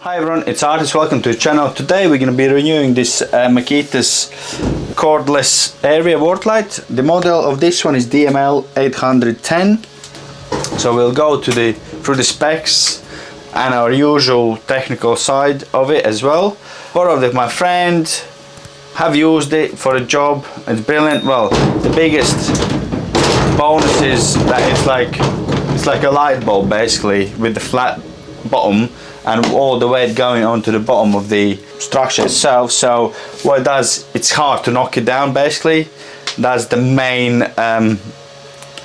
Hi everyone, it's Artis. Welcome to the channel. Today we're going to be reviewing this Makita's cordless area work light. The model of this one is DML810. So we'll go through the specs and our usual technical side of it as well. Borrowed it my friend, have used it for a job. It's brilliant. Well, the biggest bonus is that it's like a light bulb basically with the flat bottom and all the weight going onto the bottom of the structure itself. So what it does, it's hard to knock it down basically. That's the main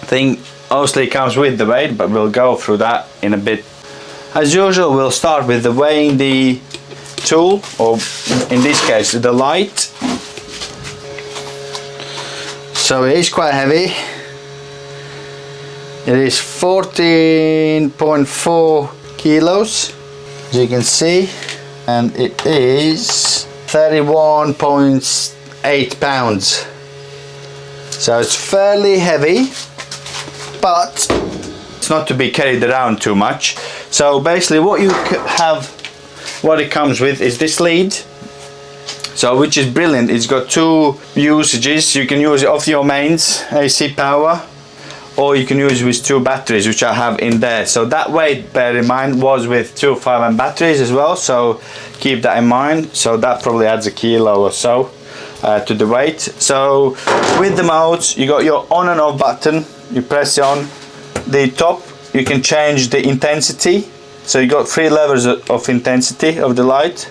thing. Obviously it comes with the weight, but we'll go through that in a bit. As usual, we'll start with the weighing the tool, or in this case the light. So it is quite heavy. It is 14.4 kilos, as you can see, and it is 31.8 pounds. So it's fairly heavy, but it's not to be carried around too much. So basically what it comes with is this lead, so which is brilliant. It's got two usages. You can use it off your mains AC power, or you can use it with two batteries, which I have in there. So that weight, bear in mind, was with 2 5-amp batteries as well, so keep that in mind. So that probably adds a kilo or so to the weight. So with the modes, you got your on and off button. You press it on the top, you can change the intensity. So you got 3 levels of intensity of the light,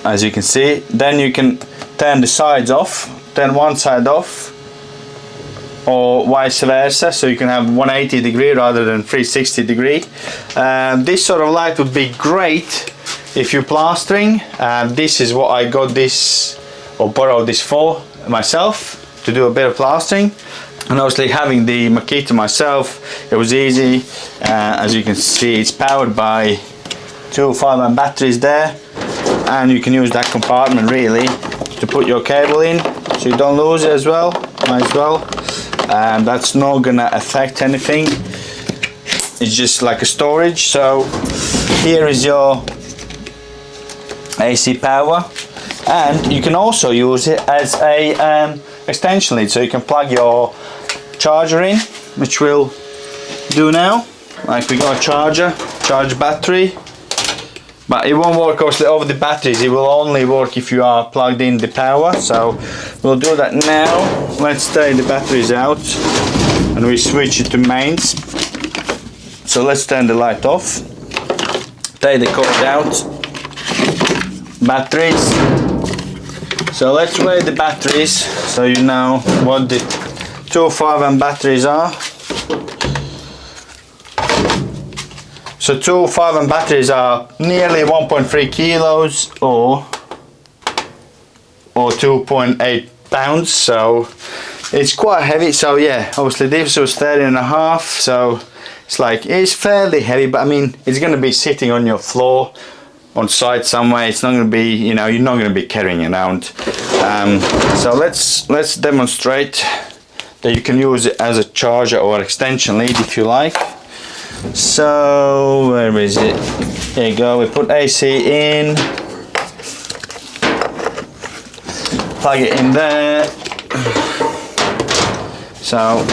as you can see. Then you can turn the sides off, turn one side off, or vice versa, so you can have 180 degree rather than 360 degree. This sort of light would be great if you're plastering. This is what I got this, or borrowed this for myself, to do a bit of plastering. And obviously having the Makita myself, it was easy. As you can see, it's powered by 2 5-amp batteries there, and you can use that compartment really to put your cable in, so you don't lose it as well. Might as well. And that's not gonna affect anything. It's just like a storage. So here is your AC power, and you can also use it as a extension lead. So you can plug your charger in, which we'll do now. Like we got a charge battery, but it won't work obviously over the batteries. It will only work if you are plugged in the power. So we'll do that now. Let's take the batteries out and we switch it to mains. So let's turn the light off, take the cord out, batteries. So let's weigh the batteries so you know what the 2 5-amp batteries are. So 2 5-amp batteries are nearly 1.3 kilos or 2.8 pounds. So it's quite heavy. So yeah, obviously this was 30.5. So it's fairly heavy, but I mean, it's going to be sitting on your floor on site somewhere. It's not going to be, you're not going to be carrying it around. So let's demonstrate that you can use it as a charger or extension lead if you like. So where is it? There you go. We put AC in, plug it in there. So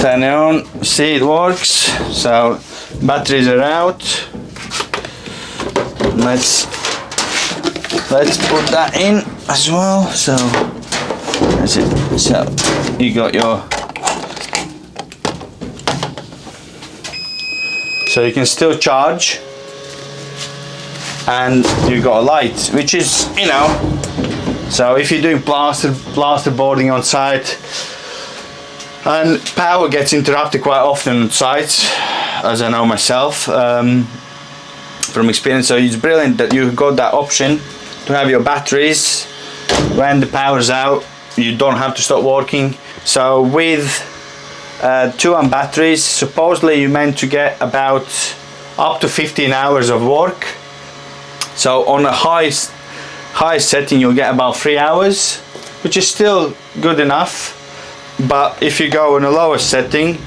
turn it on, see it works. So batteries are out. Let's put that in as well. So that's it. So you got your, so you can still charge, and you got a light, which is, so if you're doing plasterboarding on site and power gets interrupted quite often on sites, as I know myself from experience, so it's brilliant that you've got that option to have your batteries. When the power's out, you don't have to stop working. So with 2-amp batteries, supposedly you're meant to get about up to 15 hours of work. So on a high setting you'll get about 3 hours, which is still good enough. But if you go on a lower setting,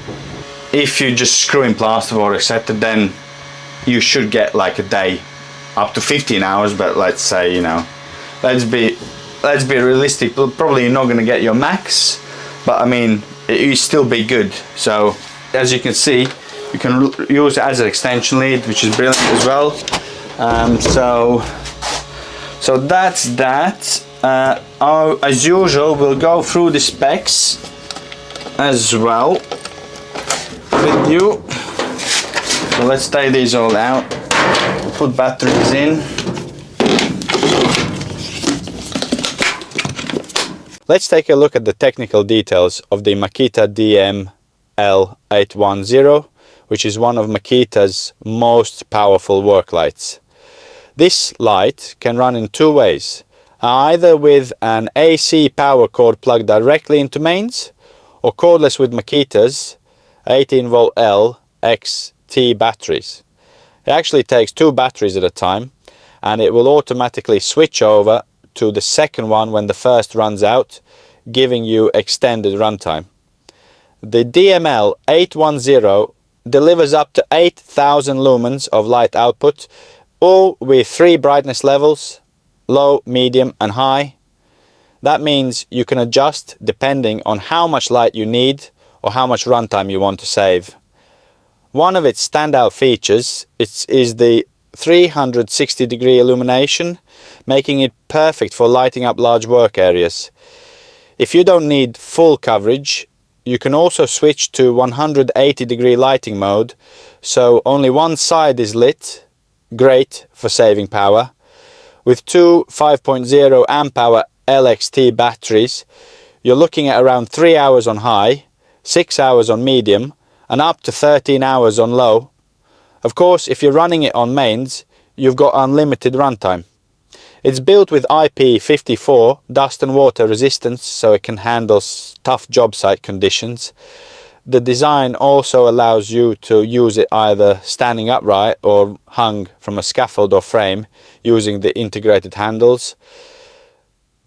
if you just screw in plasterboard, etc., then you should get like a day, up to 15 hours. But let's say, you know, let's be realistic. Probably you're not going to get your max, but I mean, it will still be good. So as you can see, you can use it as an extension lead, which is brilliant as well. So that's that. As usual, we'll go through the specs as well with you. So let's take these all out, put batteries in. Let's take a look at the technical details of the Makita DML810, which is one of Makita's most powerful work lights. This light can run in two ways, either with an AC power cord plugged directly into mains, or cordless with Makita's 18V LXT batteries. It actually takes two batteries at a time, and it will automatically switch over to the second one when the first runs out, giving you extended runtime. The DML810 delivers up to 8,000 lumens of light output, all with 3 brightness levels: low, medium and high. That means you can adjust depending on how much light you need or how much runtime you want to save. One of its standout features is the 360-degree illumination, making it perfect for lighting up large work areas. If you don't need full coverage, you can also switch to 180-degree lighting mode, so only one side is lit. Great for saving power. With two 5.0 amp hour LXT batteries, you're looking at around 3 hours on high, 6 hours on medium, and up to 13 hours on low. Of course, if you're running it on mains, you've got unlimited runtime. It's built with IP54 dust and water resistance, so it can handle tough job site conditions. The design also allows you to use it either standing upright or hung from a scaffold or frame using the integrated handles.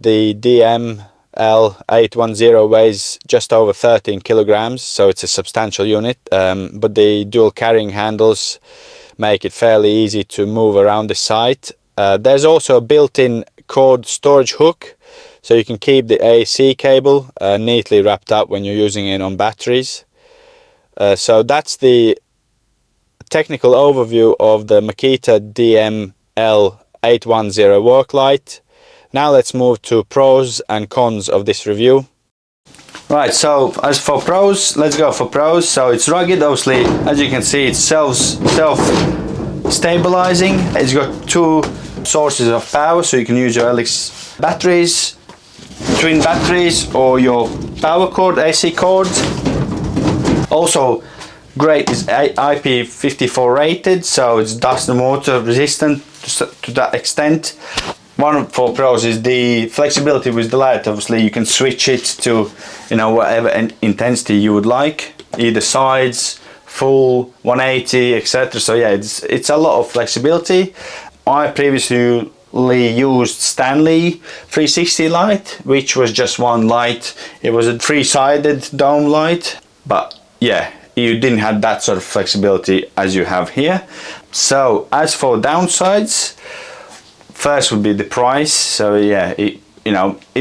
The DML810 weighs just over 13 kilograms, so it's a substantial unit, but the dual carrying handles make it fairly easy to move around the site. There's also a built-in cord storage hook, so you can keep the AC cable neatly wrapped up when you're using it on batteries. So that's the technical overview of the Makita DML810 work light. Now let's move to pros and cons of this review. Right, so as for pros, let's go for pros. So it's rugged, obviously, as you can see, it's self-stabilizing. It's got two sources of power, so you can use your LX batteries, twin batteries, or your power cord, AC cord. Also great is IP54 rated, so it's dust and water resistant to that extent. One for pros is the flexibility with the light. Obviously you can switch it to, you know, whatever intensity you would like, either sides, full, 180, etc. So yeah, it's a lot of flexibility. I previously used Stanley 360 light, which was just one light. It was a three-sided dome light, but yeah, you didn't have that sort of flexibility as you have here. So as for downsides, first would be the price. So yeah, it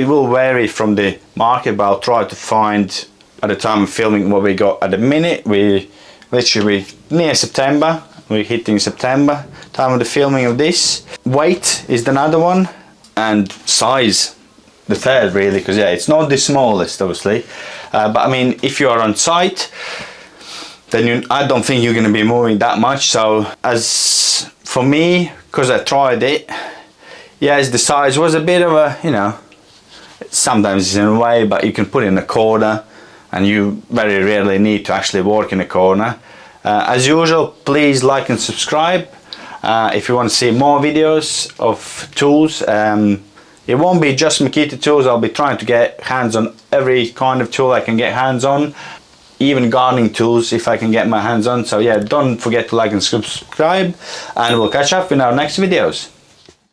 will vary from the market, but I'll try to find at the time of filming what we got at the minute. We literally near September. We're hitting September, time of the filming of this. Weight is another one, and size the third, really, because yeah, it's not the smallest, obviously, but I mean, if you are on site, then I don't think you're going to be moving that much. So as for me, because I tried it, yes, the size was a bit of a, you know, sometimes it's in a way, but you can put it in a corner, and you very rarely need to actually work in a corner. As usual, please like and subscribe if you want to see more videos of tools. It won't be just Makita tools. I'll be trying to get hands on every kind of tool I can get hands on, even gardening tools if I can get my hands on. So yeah, don't forget to like and subscribe, and we'll catch up in our next videos.